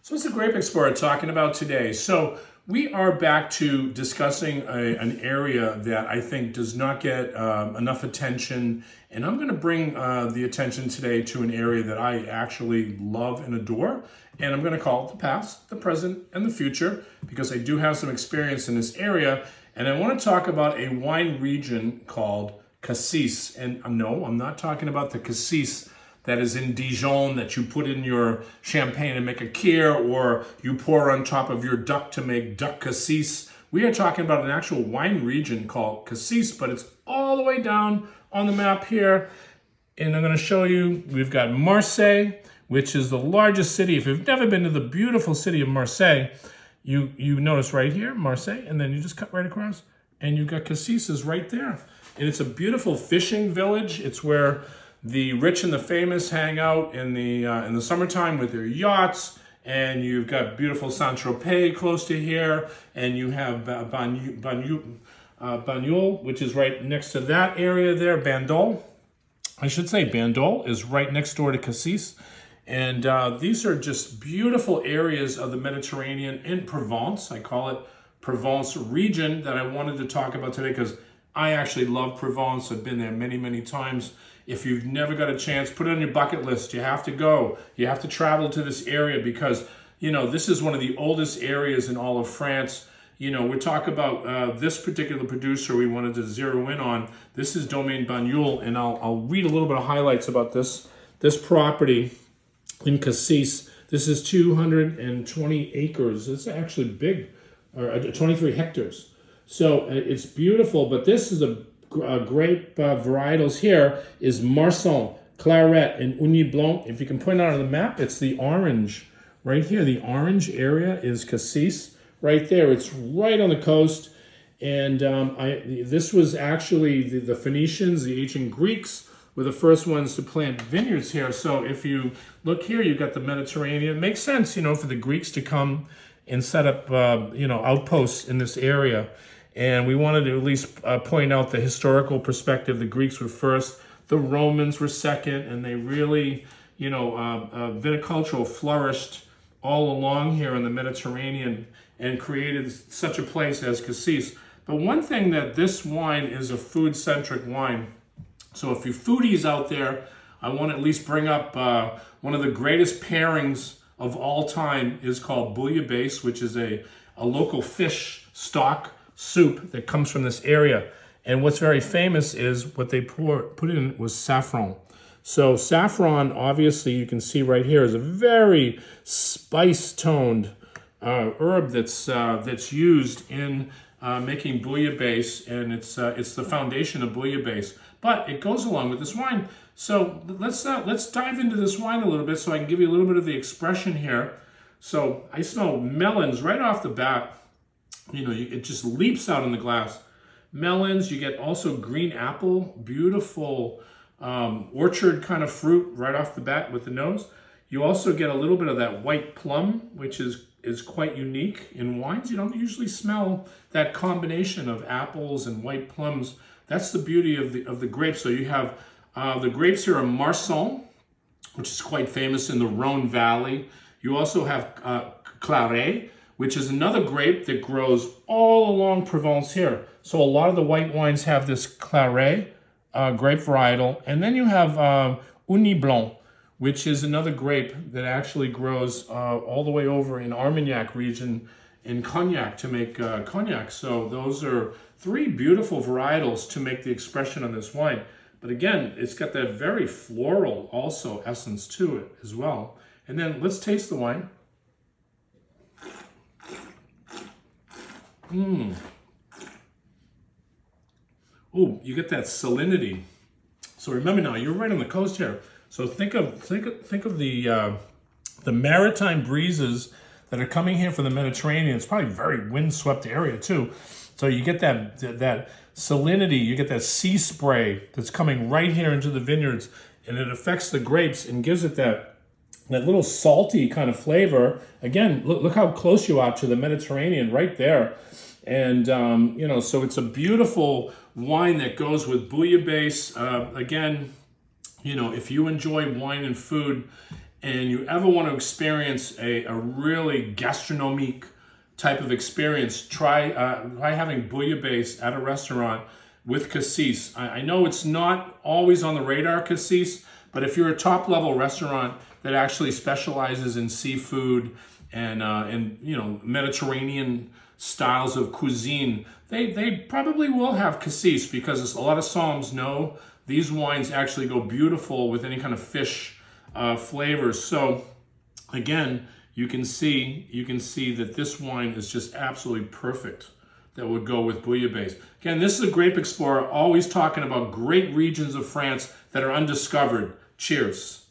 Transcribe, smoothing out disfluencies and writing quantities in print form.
So it's a Grape Explorer talking about today. So we are back to discussing an area that I think does not get enough attention. And I'm going to bring the attention today to an area that I actually love and adore. And I'm going to call it the past, the present, and the future, because I do have some experience in this area. And I want to talk about a wine region called Cassis. And no, I'm not talking about the Cassis that is in Dijon that you put in your champagne and make a kir, or you pour on top of your duck to make duck cassis. We are talking about an actual wine region called Cassis, but it's all the way down on the map here. And I'm going to show you, we've got Marseille, which is the largest city. If you've never been to the beautiful city of Marseille, you notice right here, Marseille, and then you just cut right across, and you've got Cassis is right there. And it's a beautiful fishing village. It's where the rich and the famous hang out in the summertime with their yachts, and you've got beautiful Saint-Tropez close to here, and you have Bagnols, which is right next to that area there. Bandol, I should say, Bandol is right next door to Cassis, and these are just beautiful areas of the Mediterranean in Provence. I call it Provence region that I wanted to talk about today because I actually love Provence. I've been there many, many times. If you've never got a chance, put it on your bucket list. You have to go. You have to travel to this area because, this is one of the oldest areas in all of France. We talk about this particular producer we wanted to zero in on. This is Domaine Bagnols, and I'll read a little bit of highlights about this property in Cassis. This is 220 acres. It's actually big, or 23 hectares. So it's beautiful, but this is a grape varietals here is Marsanne, Claret, and Ugni Blanc. If you can point out on the map, it's the orange. Right here, the orange area is Cassis. Right there, it's right on the coast. And this was actually the Phoenicians, the ancient Greeks, were the first ones to plant vineyards here. So if you look here, you've got the Mediterranean. It makes sense, for the Greeks to come and set up, outposts in this area. And we wanted to at least point out the historical perspective. The Greeks were first, the Romans were second, and they really, viticultural flourished all along here in the Mediterranean and created such a place as Cassis. But one thing that this wine is a food-centric wine. So if you foodies out there, I want to at least bring up one of the greatest pairings of all time is called bouillabaisse, which is a local fish stock soup that comes from this area. And what's very famous is what they put in was saffron. So saffron, obviously, you can see right here, is a very spice-toned herb that's used in making bouillabaisse, and it's the foundation of bouillabaisse. But it goes along with this wine. So let's dive into this wine a little bit so I can give you a little bit of the expression here. So I smell melons right off the bat. It just leaps out in the glass. Melons, you get also green apple, beautiful orchard kind of fruit right off the bat with the nose. You also get a little bit of that white plum, which is quite unique in wines. You don't usually smell that combination of apples and white plums. That's the beauty of the grapes. So you have the grapes here are Marsanne, which is quite famous in the Rhone Valley. You also have Claret, which is another grape that grows all along Provence here. So a lot of the white wines have this Claret grape varietal. And then you have Ugni Blanc, which is another grape that actually grows all the way over in Armagnac region in Cognac to make cognac. So those are three beautiful varietals to make the expression on this wine. But again, it's got that very floral also essence to it as well. And then let's taste the wine. Oh, you get that salinity. So remember now, you're right on the coast here. So think of the maritime breezes that are coming here from the Mediterranean. It's probably a very windswept area too. So you get that salinity, you get that sea spray that's coming right here into the vineyards, and it affects the grapes and gives it that little salty kind of flavor. Again, look how close you are to the Mediterranean right there. And, so it's a beautiful wine that goes with bouillabaisse. Again, if you enjoy wine and food and you ever want to experience a really gastronomique type of experience, try having bouillabaisse at a restaurant with Cassis. I know it's not always on the radar, Cassis, but if you're a top-level restaurant that actually specializes in seafood and you know, Mediterranean styles of cuisine, they probably will have Cassis, because a lot of Somms know these wines actually go beautiful with any kind of fish flavors. So again, you can see that this wine is just absolutely perfect. That would go with bouillabaisse. Again, this is a Grape Explorer, always talking about great regions of France that are undiscovered. Cheers.